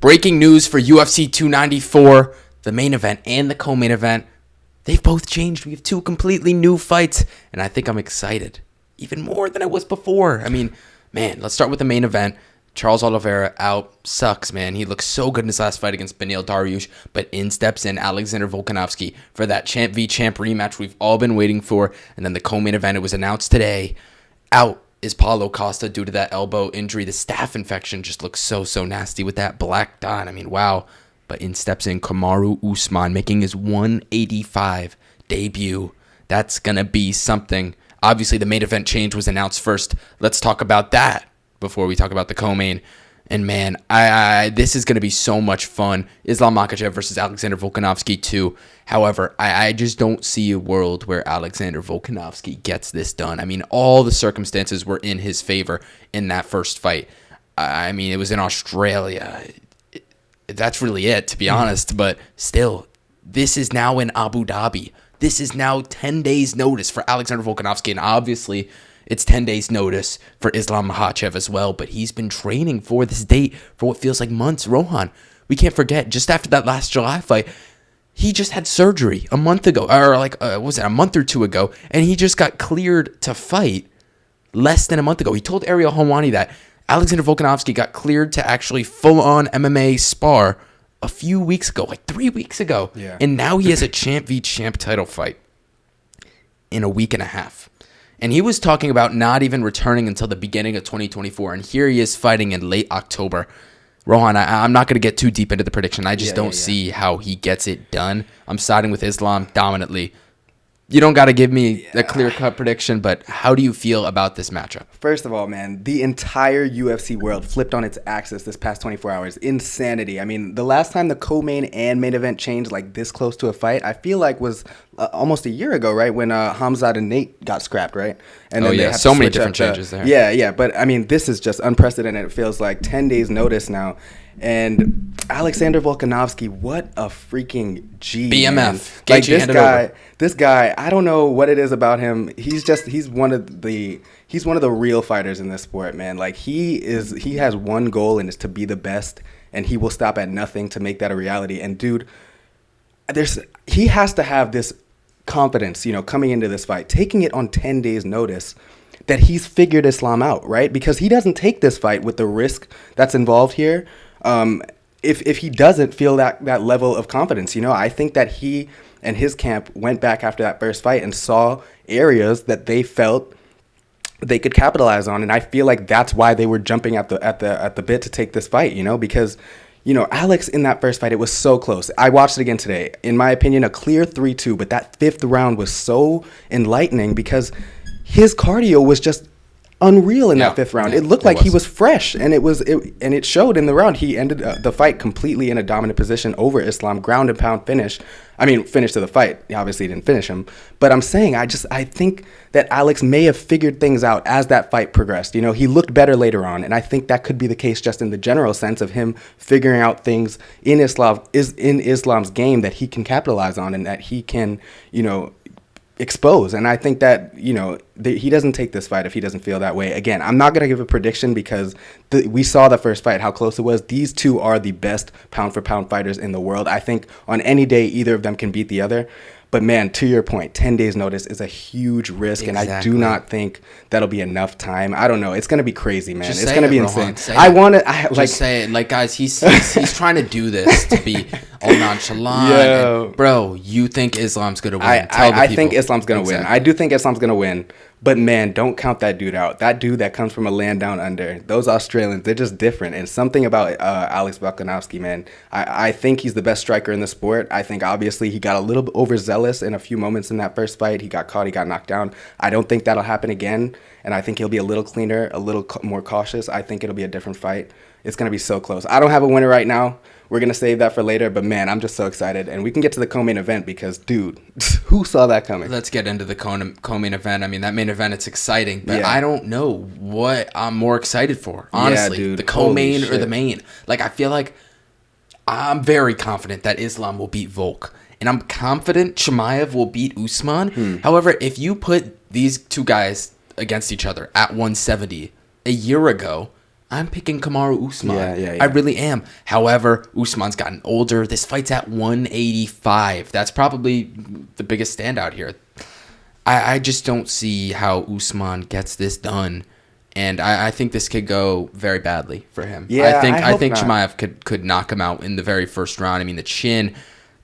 breaking news for UFC 294, the main event and the co-main event. They've both changed. We have two completely new fights, and I think I'm excited. Even more than I was before. I mean, man, let's start with the main event. Charles Oliveira out. Sucks, man. He looked so good in his last fight against Beneil Dariush, but in steps in Alexander Volkanovski for that champ v champ rematch we've all been waiting for. And then the co-main event, it was announced today. Out is Paulo Costa due to that elbow injury. The staph infection just looks so nasty with that black dot. I mean, wow. But in steps in Kamaru Usman, making his 185 debut. That's going to be something. Obviously, the main event change was announced first. Let's talk about that before we talk about the co-main. And man, this is going to be so much fun. Islam Makhachev versus Alexander Volkanovski too. However, I just don't see a world where Alexander Volkanovski gets this done. I mean, all the circumstances were in his favor in that first fight. I mean, it was in Australia. That's really it, to be honest. But still, this is now in Abu Dhabi. This is now 10 days notice for Alexander Volkanovski. And obviously, it's 10 days notice for Islam Makhachev as well. But he's been training for this date for what feels like months. Rohan, we can't forget, just after that last July fight, he just had surgery a month ago. Or like, was it a month or two ago? And he just got cleared to fight less than a month ago. He told Ariel Helwani that Alexander Volkanovski got cleared to actually full-on MMA spar a few weeks ago, like 3 weeks ago. Yeah. And now he has a champ v champ title fight in a week and a half. And he was talking about not even returning until the beginning of 2024. And here he is fighting in late October. Rohan, I'm not going to get too deep into the prediction. I just don't see how he gets it done. I'm siding with Islam dominantly. You don't got to give me a clear-cut prediction, but how do you feel about this matchup? First of all, man, the entire UFC world flipped on its axis this past 24 hours. Insanity. I mean, the last time the co-main and main event changed like this close to a fight, I feel like was almost a year ago, right? When Hamzat and Nate got scrapped, right? And then they had to so many switch different up changes there. Yeah. But, I mean, this is just unprecedented. It feels like 10 days notice now. And Alexander Volkanovski, what a freaking G. BMF. Like this guy, I don't know what it is about him. He's one of the real fighters in this sport, man. Like he has one goal, and it's to be the best, and he will stop at nothing to make that a reality. And dude, he has to have this confidence, coming into this fight, taking it on 10 days notice, that he's figured Islam out, right? Because he doesn't take this fight with the risk that's involved here. If he doesn't feel that level of confidence, I think that he and his camp went back after that first fight and saw areas that they felt they could capitalize on, and I feel like that's why they were jumping at the bit to take this fight, because Alex in that first fight, it was so close. I watched it again today. In my opinion, a clear 3-2, but that fifth round was so enlightening because his cardio was just unreal in that fifth round. It looked like he was fresh, and it showed in the round. He ended the fight completely in a dominant position over Islam, ground and pound finish. I mean, finish to the fight. He obviously didn't finish him, but I'm saying I think that Alex may have figured things out as that fight progressed. He looked better later on, and I think that could be the case just in the general sense of him figuring out things in Islam's game that he can capitalize on and that he can, expose. And I think that he doesn't take this fight if he doesn't feel that way. Again, I'm not going to give a prediction because we saw the first fight how close it was. These two are the best pound for pound fighters in the world. I think on any day either of them can beat the other. But man, to your point, 10 days notice is a huge risk, and I do not think that'll be enough time. I don't know. It's going to be crazy, man. It's going to be insane. Just say it. Like, guys, he's trying to do this to be all nonchalant. And, bro, you think Islam's going to win. I think Islam's going to win. I do think Islam's going to win. But, man, don't count that dude out. That dude that comes from a land down under, those Australians, they're just different. And something about Alex Volkanovski, man, I think he's the best striker in the sport. I think, obviously, he got a little bit overzealous in a few moments in that first fight. He got caught. He got knocked down. I don't think that'll happen again. And I think he'll be a little cleaner, a little more cautious. I think it'll be a different fight. It's going to be so close. I don't have a winner right now. We're going to save that for later. But, man, I'm just so excited. And we can get to the co-main event because, dude, who saw that coming? Let's get into the co-main event. I mean, that main event, it's exciting. But I don't know what I'm more excited for, honestly. Dude, the co-main or the main. Like, I feel like I'm very confident that Islam will beat Volk. And I'm confident Chimaev will beat Usman. However, if you put these two guys against each other at 170 a year ago, I'm picking Kamaru Usman. Yeah. I really am. However, Usman's gotten older. This fight's at 185. That's probably the biggest standout here. I just don't see how Usman gets this done. And I think this could go very badly for him. Yeah, I think not. Chimaev could knock him out in the very first round. I mean, the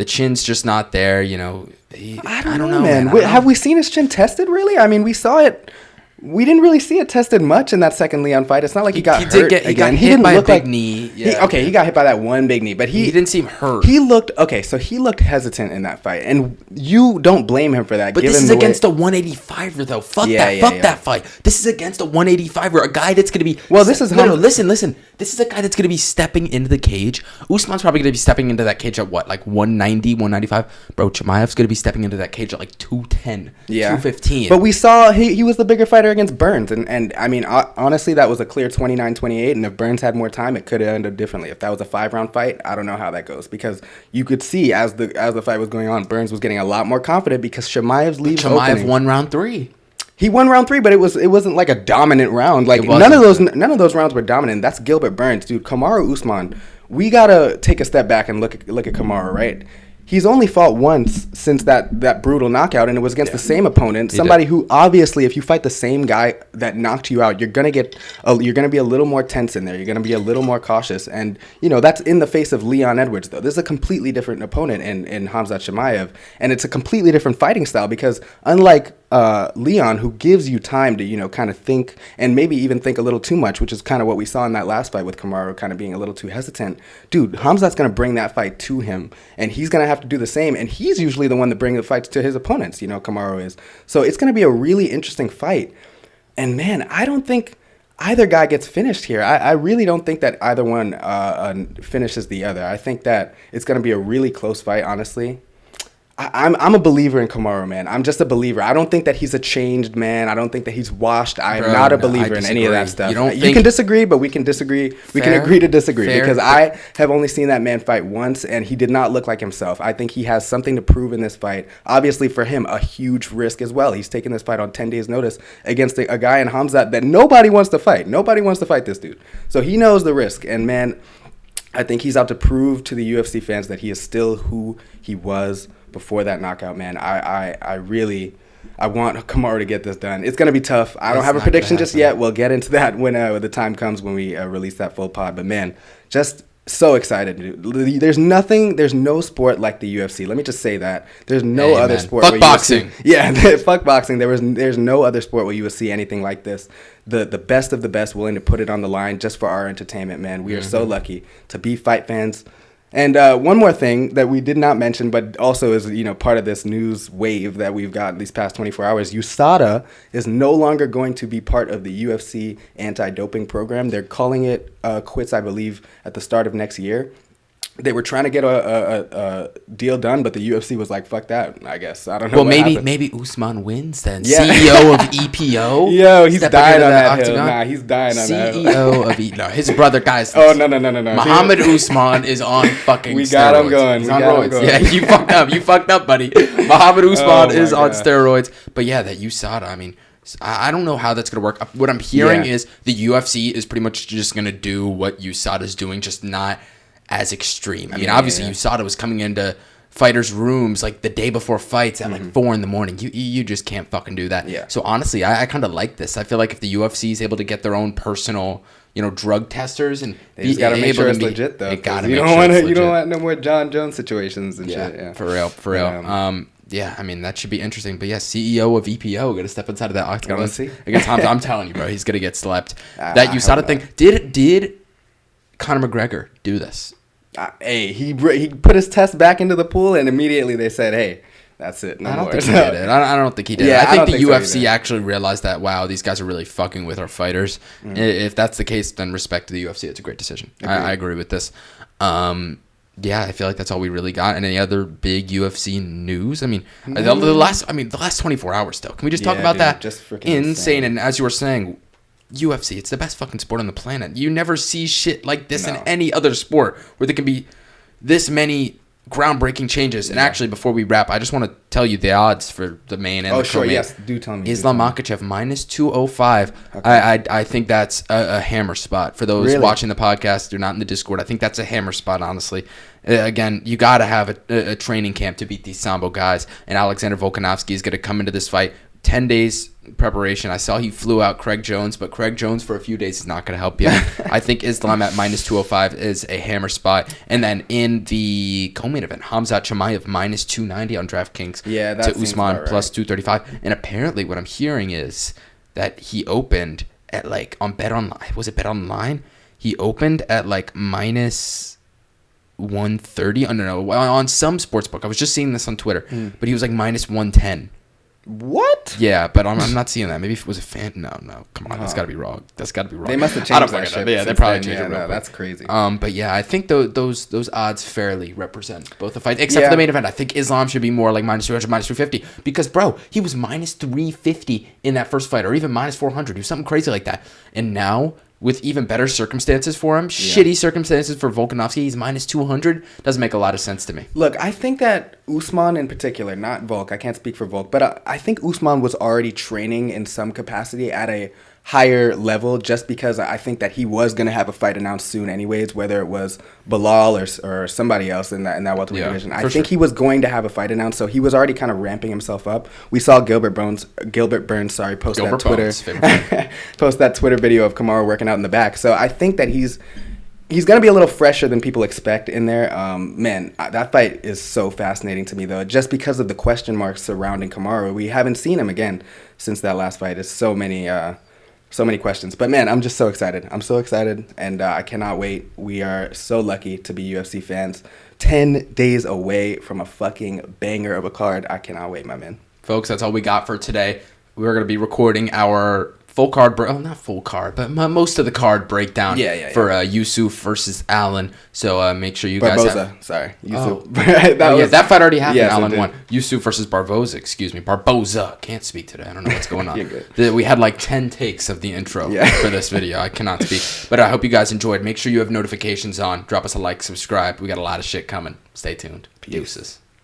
chin's just not there. You know, I don't know, man. Have we seen his chin tested, really? I mean, we saw it. We didn't really see it tested much in that second Leon fight. It's not like he got hurt again. He got he hit didn't by look a big like, knee. Yeah. He got hit by that one big knee, but he didn't seem hurt. He looked hesitant in that fight, and you don't blame him for that. But this is against a 185er, though. Fuck that fight. This is against a 185er, a guy that's going to be. Well, this is listen. This is a guy that's going to be stepping into the cage. Usman's probably going to be stepping into that cage at what, like 190, 195? Bro, Chimaev's going to be stepping into that cage at like 210, 215. But we saw he was the bigger fighter against Burns, and I mean, honestly, that was a clear 29-28, and if Burns had more time, it could have ended differently. If that was a 5-round fight, I don't know how that goes, because you could see as the fight was going on, Burns was getting a lot more confident because Chimaev's leaves opening. Won round 3. He won round 3, but it wasn't like a dominant round. Like none of those rounds were dominant. That's Gilbert Burns, dude. Kamaru Usman. We gotta take a step back and look at Kamaru, right? He's only fought once since that brutal knockout, and it was against the same opponent. Somebody who obviously, if you fight the same guy that knocked you out, you're gonna be a little more tense in there. You're gonna be a little more cautious, and that's in the face of Leon Edwards. Though this is a completely different opponent in Khamzat Chimaev, and it's a completely different fighting style because unlike Leon, who gives you time to kind of think and maybe even think a little too much, which is kind of what we saw in that last fight with Kamaru, kind of being a little too hesitant. Dude, Khamzat's gonna bring that fight to him, and he's gonna have to do the same, and he's usually the one that brings the fights to his opponents. Kamaru is. So it's gonna be a really interesting fight, and man, I don't think either guy gets finished here. I really don't think that either one finishes the other. I think that it's gonna be a really close fight, honestly. I'm a believer in Kamaru, man. I'm just a believer. I don't think that he's a changed man. I don't think that he's washed. I'm not a believer in any of that stuff. You can disagree, but we can disagree. We can agree to disagree because I have only seen that man fight once, and he did not look like himself. I think he has something to prove in this fight. Obviously, for him, a huge risk as well. He's taking this fight on 10 days' notice against a guy in Khamzat that nobody wants to fight. Nobody wants to fight this dude. So he knows the risk, and man, I think he's out to prove to the UFC fans that he is still who he was before that knockout, man. I want Kamaru to get this done. It's gonna be tough. I don't have a prediction just yet. We'll get into that when the time comes when we release that full pod. But man, just so excited, dude. There's no sport like the UFC. Let me just say that. There's no other sport. Fuck boxing. Fuck boxing. There's no other sport where you will see anything like this. The best of the best willing to put it on the line just for our entertainment, man. We are so lucky to be fight fans. And one more thing that we did not mention, but also is part of this news wave that we've got these past 24 hours, USADA is no longer going to be part of the UFC anti-doping program. They're calling it quits, I believe, at the start of next year. They were trying to get a deal done, but the UFC was like, "Fuck that." I guess I don't know. Well, maybe Usman wins then. Yeah. CEO of EPO. Yo, he's dying on that hill. Nah, he's dying on that hill. CEO of no, his brother, guys. Oh no. Muhammad Usman is on fucking. We got him going. He's on roids. Yeah, you fucked up. You fucked up, buddy. Muhammad Usman is on steroids. But yeah, that USADA. I mean, I don't know how that's gonna work. What I'm hearing is the UFC is pretty much just gonna do what USADA is doing, just not as extreme. I mean, obviously, USADA was coming into fighters' rooms like the day before fights at like 4 a.m. You just can't fucking do that. Yeah. So honestly, I kind of like this. I feel like if the UFC is able to get their own personal, drug testers and they just gotta make sure it's legit though. You don't want no more John Jones situations and shit. Yeah, for real. Yeah, I mean, that should be interesting. But yeah, CEO of EPO going to step inside of that octagon against Hamza. I'm telling you, bro, he's going to get slept. That USADA thing. Did Conor McGregor do this? Hey, he put his test back into the pool, and immediately they said, "Hey, that's it. No more." I don't think he did it. I don't think he did. Yeah, I think the UFC actually realized that. Wow, these guys are really fucking with our fighters. If that's the case, then respect to the UFC. It's a great decision. I agree with this. Yeah, I feel like that's all we really got. And any other big UFC news? I mean, the last 24 hours though. Can we just talk about that? Just freaking insane. And as you were saying, UFC, it's the best fucking sport on the planet. You never see shit like this in any other sport where there can be this many groundbreaking changes. And actually, before we wrap, I just want to tell you the odds for the main and the co-main. Yes, do tell me. Islam Makhachev minus 205. Okay. I think that's a hammer spot for those watching the podcast. They're not in the Discord. I think that's a hammer spot, honestly. Again, you got to have a training camp to beat these Sambo guys. And Alexander Volkanovski is going to come into this fight 10 days preparation. I saw he flew out Craig Jones, but Craig Jones for a few days is not going to help you. I think Islam at minus 205 is a hammer spot. And then in the co-main event, Hamzat Chimaev minus 290 on DraftKings to Usman plus 235. And apparently what I'm hearing is that he opened at like on Bet Online. Was it Bet Online? He opened at like minus 130. I don't know. On some sportsbook. I was just seeing this on Twitter. But he was like minus 110. What? Yeah, but I'm not seeing that. Maybe if it was a fan. No, come on, that's got to be wrong. That's got to be wrong. They must have changed that shit. Yeah, they probably changed it. No, that's crazy. But yeah, I think those odds fairly represent both the fights, except for the main event. I think Islam should be more like minus 200, minus 350, because bro, he was minus 350 in that first fight, or even minus 400. He was something crazy like that, and now, with even better circumstances for him, shitty circumstances for Volkanovski, he's minus 200. Doesn't make a lot of sense to me. Look, I think that Usman in particular, not Volk, I can't speak for Volk, but I think Usman was already training in some capacity at a higher level, just because I think that he was going to have a fight announced soon anyways, whether it was Bilal or somebody else in that welterweight division. I think he was going to have a fight announced, so he was already kind of ramping himself up. We saw Gilbert Burns, post that Twitter video of Kamaru working out in the back. So I think that he's going to be a little fresher than people expect in there. Man, that fight is so fascinating to me, though, just because of the question marks surrounding Kamaru. We haven't seen him again since that last fight. There's so many questions. But, man, I'm just so excited. I'm so excited, and I cannot wait. We are so lucky to be UFC fans. 10 days away from a fucking banger of a card. I cannot wait, my man. Folks, that's all we got for today. We're going to be recording our full card, not full card, but most of the card breakdown for Yusuf versus Allen. So make sure you guys Yusuf. That fight already happened. Yes, Allen won. Yusuf versus Barboza. Barboza. Can't speak today. I don't know what's going on. We had like 10 takes of the intro for this video. I cannot speak. But I hope you guys enjoyed. Make sure you have notifications on. Drop us a like, subscribe. We got a lot of shit coming. Stay tuned. Deuces.